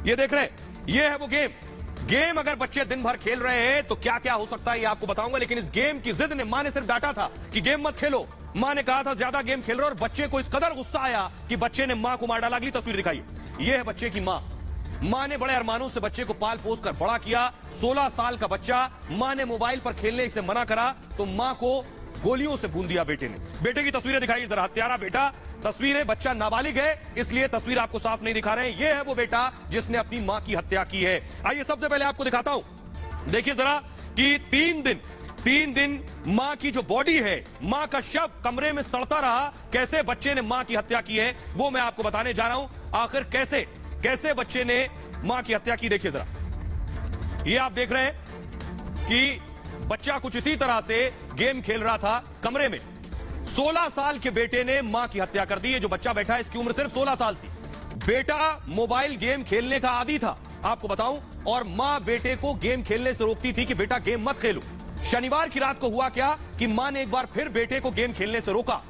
ये देख रहे हैं, ये है वो गेम अगर बच्चे दिन भर खेल रहे हैं तो क्या क्या हो सकता है ये आपको बताऊंगा। लेकिन इस गेम की जिद ने, मां ने सिर्फ डांटा था कि गेम मत खेलो, मां ने कहा था ज्यादा गेम खेल रहे हो, और बच्चे को इस कदर गुस्सा आया कि बच्चे ने मां को मार डाला। अगली तस्वीर दिखाइए, ये है बच्चे की मां ने बड़े अरमानों से बच्चे को पाल पोस कर बड़ा किया। 16 साल का बच्चा, मां ने मोबाइल पर खेलने से मना करा तो मां को गोलियों से भून दिया बेटे ने। बेटे की तस्वीरें दिखाइए जरा, हत्यारा बेटा। तस्वीरें, बच्चा नाबालिग है इसलिए तस्वीर आपको साफ नहीं दिखा रहे हैं। यह है वो बेटा जिसने अपनी मां की हत्या की है। आइए सबसे पहले आपको दिखाता हूं, देखिए जरा कि 3 दिन मां की जो बॉडी है, मां का शव कमरे में सड़ता रहा। कैसे बच्चे ने मां की हत्या की है वो मैं आपको बताने जा रहा हूं। आखिर कैसे बच्चे ने मां की हत्या की, देखिए जरा। ये आप देख रहे हैं कि बच्चा कुछ इसी तरह से गेम खेल रहा था कमरे में। 16 साल के बेटे ने मां की हत्या कर दी है। जो बच्चा बैठा है इसकी उम्र सिर्फ 16 साल थी। बेटा मोबाइल गेम खेलने का आदी था आपको बताऊं, और मां बेटे को गेम खेलने से रोकती थी कि बेटा गेम मत खेलो। शनिवार की रात को हुआ क्या कि मां ने एक बार फिर बेटे को गेम खेलने से रोका।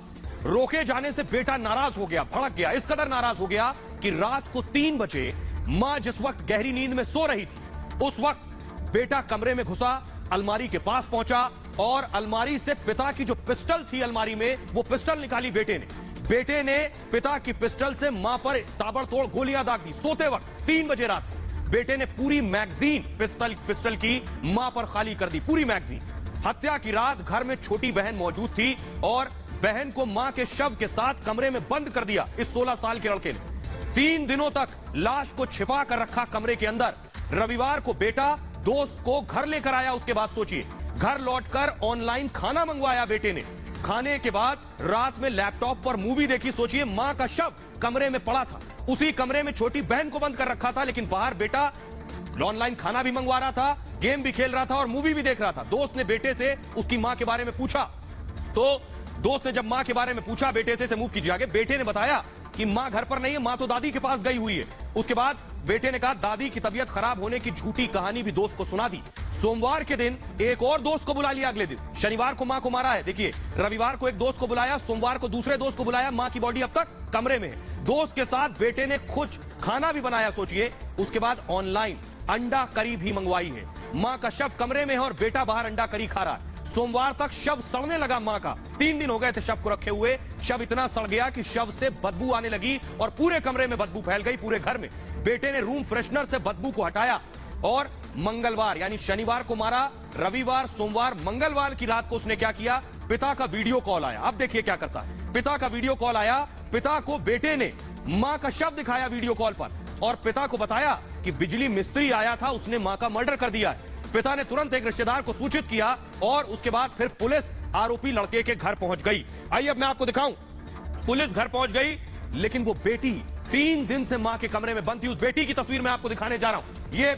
रोके जाने से बेटा नाराज हो गया, भड़क गया। इस कदर नाराज हो गया कि रात को 3 बजे मां जिस वक्त गहरी नींद में सो रही थी उस वक्त बेटा कमरे में घुसा, अलमारी के पास पहुंचा और अलमारी से पिता की जो पिस्टल थी अलमारी में, वो पिस्टल निकाली बेटे ने पिता की पिस्टल से मां पर ताबड़तोड़ गोलियां दाग दी। सोते वक्त 3 बजे रात बेटे ने पूरी मैगजीन पिस्टल की मां पर खाली कर दी, पूरी मैगजीन। हत्या की रात घर में छोटी बहन मौजूद थी और बहन को मां के शव के साथ कमरे में बंद कर दिया इस 16 साल के लड़के ने। 3 दिनों तक लाश को छिपा कर रखा कमरे के अंदर। रविवार को बेटा दोस्त को घर लेकर आया। उसके बाद सोचिए, घर लौटकर ऑनलाइन खाना मंगवाया बेटे ने। खाने के बाद रात में लैपटॉप पर मूवी देखी। सोचिए, मां का शव कमरे में पड़ा था, उसी कमरे में छोटी बहन को बंद कर रखा था, लेकिन बाहर बेटा ऑनलाइन खाना भी मंगवा रहा था, गेम भी खेल रहा था और मूवी भी देख रहा था। दोस्त ने बेटे से उसकी मां के बारे में पूछा, तो दोस्त ने जब मां के बारे में पूछा बेटे से मूव कीजिए आगे, बेटे ने बताया कि मां घर पर नहीं है, मां तो दादी के पास गई हुई है। उसके बाद बेटे ने कहा दादी की तबीयत खराब होने की झूठी कहानी भी दोस्त को सुना दी। सोमवार के दिन एक और दोस्त को बुला लिया अगले दिन। शनिवार को मां को मारा है, देखिए, रविवार को एक दोस्त को बुलाया, सोमवार को दूसरे दोस्त को बुलाया। मां की बॉडी अब तक कमरे में है। दोस्त के साथ बेटे ने खुद खाना भी बनाया, सोचिए। उसके बाद ऑनलाइन अंडा करी भी मंगवाई है। मां का शव कमरे में है और बेटा बाहर अंडा करी खा रहा है। सोमवार तक शव सड़ने लगा मां का। 3 दिन हो गए थे शव को रखे हुए। शव इतना सड़ गया कि शव से बदबू आने लगी और पूरे कमरे में बदबू फैल गई, पूरे घर में। बेटे ने रूम फ्रेशनर से बदबू को हटाया और मंगलवार यानी शनिवार को मारा। रविवार, सोमवार, मंगलवार की रात को उसने क्या किया, पिता का वीडियो कॉल आया। अब देखिए क्या करता है। पिता का वीडियो कॉल आया, पिता को बेटे ने मां का शव दिखाया वीडियो कॉल पर और पिता को बताया कि बिजली मिस्त्री आया था, उसने मां का मर्डर कर दिया है। पिता ने तुरंत एक रिश्तेदार को सूचित किया और उसके बाद फिर पुलिस आरोपी लड़के के घर पहुंच गई। आइए अब मैं आपको दिखाऊं, पुलिस घर पहुंच गई, लेकिन वो बेटी 3 दिन से मां के कमरे में बंद थी। उस बेटी की तस्वीर मैं आपको दिखाने जा रहा हूं। ये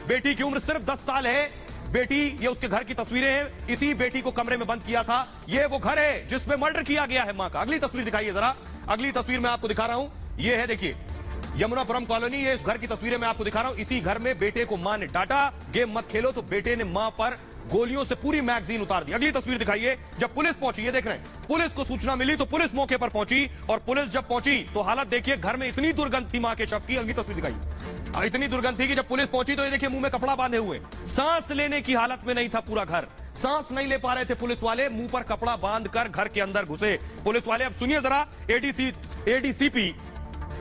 बेटी की उम्र सिर्फ 10 साल है। बेटी, ये उसके घर की तस्वीरें हैं। इसी बेटी को कमरे में बंद किया था। ये वो घर है जिसमें मर्डर किया गया है मां का। अगली तस्वीर दिखाइए जरा। अगली तस्वीर मैं आपको दिखा रहा हूं, ये है, देखिए, यमुनापुरम कॉलोनी। ये इस घर की तस्वीरें मैं आपको दिखा रहा हूं। इसी घर में बेटे को मां ने डांटा, गेम मत खेलो, तो बेटे ने मां पर गोलियों से पूरी मैगजीन उतार दी। अगली तस्वीर दिखाइए। जब पुलिस पहुंची, ये देख रहे हैं, पुलिस को सूचना मिली तो पुलिस मौके पर पहुंची और पुलिस जब पहुंची तो हालत देखिए, घर में इतनी दुर्गंध थी मां के शव की। अगली तस्वीर दिखाइए। इतनी दुर्गंध थी कि जब पुलिस पहुंची तो ये देखिए, मुंह में कपड़ा बांधे हुए, सांस लेने की हालत में नहीं था पूरा घर। सांस नहीं ले पा रहे थे पुलिस वाले, मुंह पर कपड़ा बांधकर घर के अंदर घुसे पुलिस वाले। अब सुनिए जरा एडीसीपी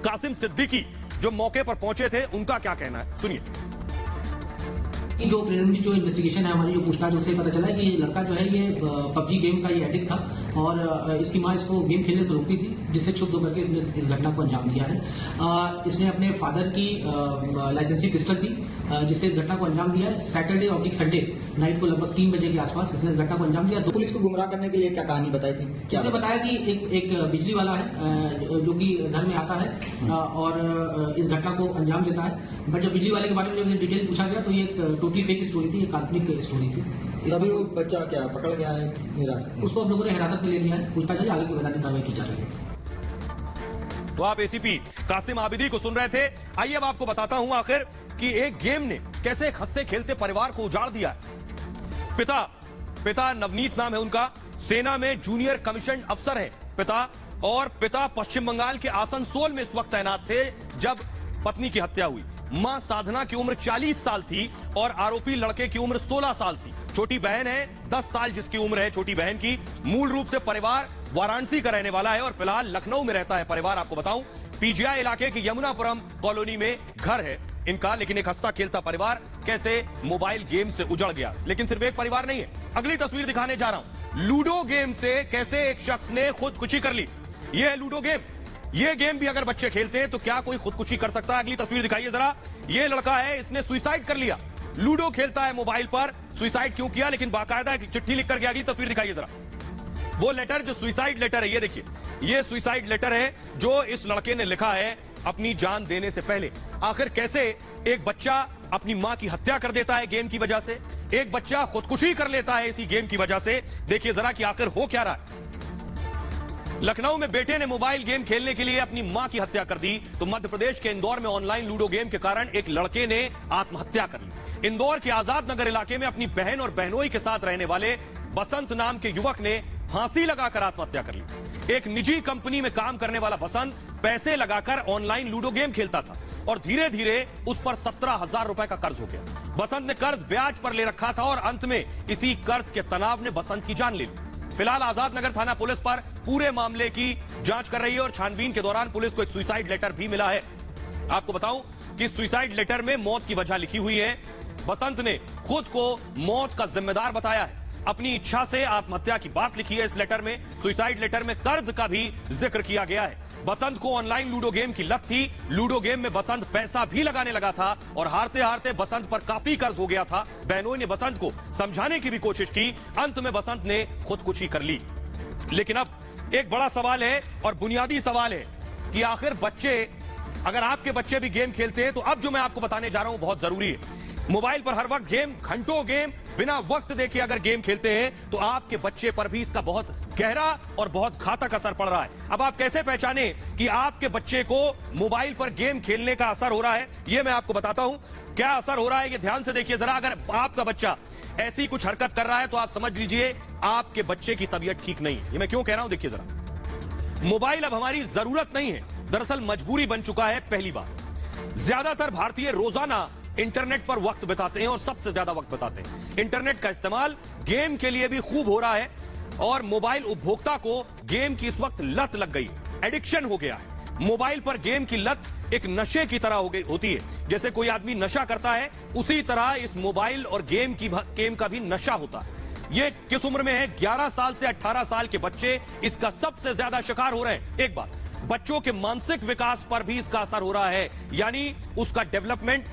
कासिम सिद्दीकी जो मौके पर पहुंचे थे, उनका क्या कहना है, सुनिए। जो प्रिलिमिनरी जो इन्वेस्टिगेशन है हमारी, जो पूछताछ, उससे पता चला है कि ये लड़का जो है ये पबजी गेम का ये एडिक्ट था और इसकी मां इसको गेम खेलने से रोकती थी, जिससे क्षुब्ध होकर के इसने इस घटना को अंजाम दिया है। इसने अपने फादर की लाइसेंसी पिस्टल थी, जिससे इस घटना को अंजाम दिया है। सैटरडे और संडे नाइट को लगभग 3 बजे के आसपास इसने इस घटना को अंजाम दिया। पुलिस को गुमराह करने के लिए क्या कहानी बताई थी? इसने बताया कि एक बिजली वाला है जो कि घर में आता है और इस घटना को अंजाम देता है। बट जब बिजली वाले के बारे में जब डिटेल पूछा गया तो ये टोटली फेक स्टोरी थी, एक काल्पनिक स्टोरी थी। तभी वो बच्चा क्या पकड़ गया है हिरासत में? उसको हम लोगों ने हिरासत में ले लिया है, पूछताछ आगे की वैधानिक कार्रवाई की जा रही है। तो आप एसीपी कासिम आबिदी को सुन रहे थे। आइए अब आपको बताता हूं आखिर कि एक गेम ने कैसे एक हंसते खेलते परिवार को उजाड़ दिया। पिता नवनीत नाम है उनका, सेना में जूनियर कमीशन अफसर है पिता, और पिता पश्चिम बंगाल के आसनसोल में इस वक्त तैनात थे जब पत्नी की हत्या हुई। मां साधना की उम्र 40 साल थी और आरोपी लड़के की उम्र 16 साल थी। छोटी बहन है 10 साल जिसकी उम्र है छोटी बहन की। मूल रूप से परिवार वाराणसी का रहने वाला है और फिलहाल लखनऊ में रहता है परिवार। आपको बताऊं पीजीआई इलाके की यमुनापुरम कॉलोनी में घर है इनका। लेकिन एक हंसता खेलता परिवार कैसे मोबाइल गेम से उजड़ गया। लेकिन सिर्फ एक परिवार नहीं है, अगली तस्वीर दिखाने जा रहा हूं। लूडो गेम से कैसे एक शख्स ने खुदकुशी कर ली। यह है लूडो गेम। ये गेम भी अगर बच्चे खेलते हैं तो क्या कोई खुदकुशी कर सकता है। अगली तस्वीर दिखाइए जरा। ये लड़का है, इसने सुसाइड कर लिया। लूडो खेलता है मोबाइल पर, सुसाइड क्यों किया, लेकिन बाकायदा एक चिट्ठी लिख कर गया। अगली तस्वीर दिखाइए जरा। वो लेटर जो सुसाइड लेटर है, ये देखिए, ये सुसाइड लेटर है जो इस लड़के ने लिखा है अपनी जान देने से पहले। आखिर कैसे एक बच्चा अपनी मां की हत्या कर देता है गेम की वजह से, एक बच्चा खुदकुशी कर लेता है इसी गेम की वजह से। देखिए जरा कि आखिर हो क्या रहा है। लखनऊ में बेटे ने मोबाइल गेम खेलने के लिए अपनी मां की हत्या कर दी, तो मध्य प्रदेश के इंदौर में ऑनलाइन लूडो गेम के कारण एक लड़के ने आत्महत्या कर ली। इंदौर के आजाद नगर इलाके में अपनी बहन और बहनोई के साथ रहने वाले बसंत नाम के युवक ने फांसी लगाकर आत्महत्या कर ली। एक निजी कंपनी में काम करने वाला बसंत पैसे लगाकर ऑनलाइन लूडो गेम खेलता था और धीरे धीरे उस पर 17,000 रुपए का कर्ज हो गया। बसंत ने कर्ज ब्याज पर ले रखा था और अंत में इसी कर्ज के तनाव ने बसंत की जान ले ली। फिलहाल आजाद नगर थाना पुलिस पर पूरे मामले की जांच कर रही है और छानबीन के दौरान पुलिस को एक सुसाइड लेटर भी मिला है। आपको बताऊं कि सुसाइड लेटर में मौत की वजह लिखी हुई है। बसंत ने खुद को मौत का जिम्मेदार बताया है। अपनी इच्छा से आत्महत्या की बात लिखी है इस लेटर में। सुसाइड लेटर में कर्ज का भी जिक्र किया गया है। बसंत को ऑनलाइन लूडो गेम की लत थी। लूडो गेम में बसंत पैसा भी लगाने लगा था और हारते हारते बसंत पर काफी कर्ज हो गया था। बहनों ने बसंत को समझाने की भी कोशिश की। अंत में बसंत ने खुदकुशी कर ली। लेकिन अब एक बड़ा सवाल है और बुनियादी सवाल है कि आखिर बच्चे, अगर आपके बच्चे भी गेम खेलते हैं तो अब जो मैं आपको बताने जा रहा हूं बहुत जरूरी है। मोबाइल पर हर वक्त गेम, घंटों गेम, बिना वक्त देखे अगर गेम खेलते हैं तो आपके बच्चे पर भी इसका बहुत गहरा और बहुत घातक असर पड़ रहा है। अब आप कैसे पहचाने कि आपके बच्चे को मोबाइल पर गेम खेलने का असर हो रहा है, यह मैं आपको बताता हूं। क्या असर हो रहा है ये ध्यान से देखिए जरा। अगर आपका बच्चा ऐसी कुछ हरकत कर रहा है तो आप समझ लीजिए आपके बच्चे की तबीयत ठीक नहीं। ये मैं क्यों कह रहा हूं, देखिए जरा। मोबाइल अब हमारी जरूरत नहीं है, दरअसल मजबूरी बन चुका है। पहली बात, ज्यादातर भारतीय रोजाना इंटरनेट पर वक्त बिताते हैं और सबसे ज्यादा वक्त बिताते हैं। इंटरनेट का इस्तेमाल गेम के लिए भी खूब हो रहा है और मोबाइल उपभोक्ता को गेम की इस वक्त लत लग गई, एडिक्शन हो गया है। मोबाइल पर गेम की लत एक नशे की तरह होती है। जैसे कोई आदमी नशा करता है उसी तरह इस मोबाइल और गेम का भी नशा होता है। ये किस उम्र में है? 11 साल से 18 साल के बच्चे इसका सबसे ज्यादा शिकार हो रहे हैं। एक बात, बच्चों के मानसिक विकास पर भी इसका असर हो रहा है, यानी उसका डेवलपमेंट,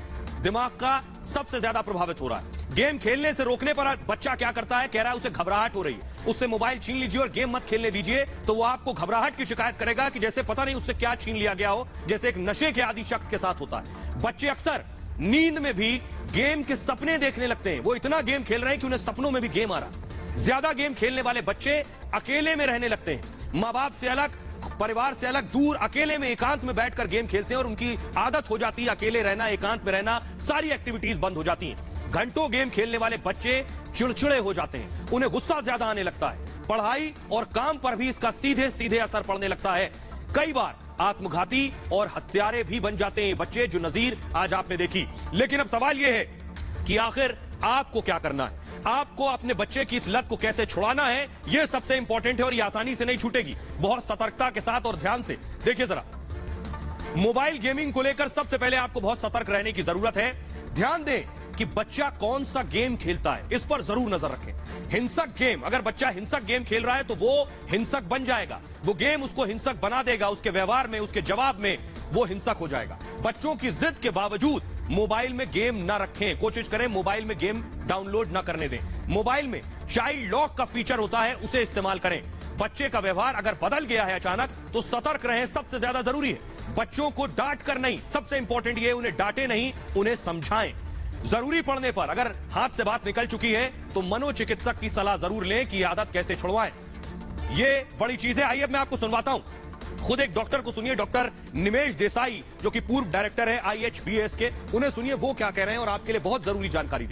दिमाग का सबसे ज्यादा प्रभावित हो रहा है। गेम खेलने से रोकने पर बच्चा क्या करता है, कह रहा है उसे घबराहट हो रही है, उससे मोबाइल छीन लीजिए और गेम मत खेलने दीजिए, तो वो आपको घबराहट की शिकायत करेगा कि जैसे पता नहीं उससे क्या छीन लिया गया हो, जैसे एक नशे के आदी शख्स के साथ होता है। बच्चे अक्सर नींद में भी गेम के सपने देखने लगते हैं। वो इतना गेम खेल रहे हैं कि उन्हें सपनों में भी गेम आ रहा। ज्यादा गेम खेलने वाले बच्चे अकेले में रहने लगते हैं। माँ बाप से अलग, परिवार से अलग, दूर अकेले में एकांत में बैठकर गेम खेलते हैं और उनकी आदत हो जाती है अकेले रहना, एकांत में रहना, सारी एक्टिविटीज बंद हो जाती हैं। घंटों गेम खेलने वाले बच्चे चिड़चिड़े हो जाते हैं, उन्हें गुस्सा ज्यादा आने लगता है। पढ़ाई और काम पर भी इसका सीधे सीधे असर पड़ने लगता है। कई बार आत्मघाती और हत्यारे भी बन जाते हैं बच्चे, जो नजीर आज आपने देखी। लेकिन अब सवाल यह है कि आखिर आपको क्या करना है, आपको अपने बच्चे की इस लत को कैसे छुड़ाना है, यह सबसे इंपॉर्टेंट है और यह आसानी से नहीं छूटेगी। बहुत सतर्कता के साथ और ध्यान से देखिए जरा। मोबाइल गेमिंग को लेकर सबसे पहले आपको बहुत सतर्क रहने की जरूरत है। ध्यान दें कि बच्चा कौन सा गेम खेलता है, इस पर जरूर नजर रखें। हिंसक गेम, अगर बच्चा हिंसक गेम खेल रहा है तो वो हिंसक बन जाएगा, वो गेम उसको हिंसक बना देगा, उसके व्यवहार में, उसके जवाब में वो हिंसक हो जाएगा। बच्चों की जिद के बावजूद मोबाइल में गेम ना रखें, कोशिश करें मोबाइल में गेम डाउनलोड ना करने दें। मोबाइल में चाइल्ड लॉक का फीचर होता है, उसे इस्तेमाल करें। बच्चे का व्यवहार अगर बदल गया है अचानक तो सतर्क रहें, सबसे ज्यादा जरूरी है। बच्चों को डांट कर नहीं, सबसे इंपॉर्टेंट ये, उन्हें डांटे नहीं, उन्हें समझाएं। जरूरी पड़ने पर अगर हाथ से बात निकल चुकी है तो मनोचिकित्सक की सलाह जरूर लें कि आदत कैसे छुड़वाएं। ये बड़ी चीज है। आइए मैं आपको सुनवाता हूं, खुद एक डॉक्टर को सुनिए, डॉक्टर निमेश देसाई जो कि पूर्व डायरेक्टर है IHBS के, उन्हें सुनिए वो क्या कह रहे हैं और आपके लिए बहुत जरूरी जानकारी दे।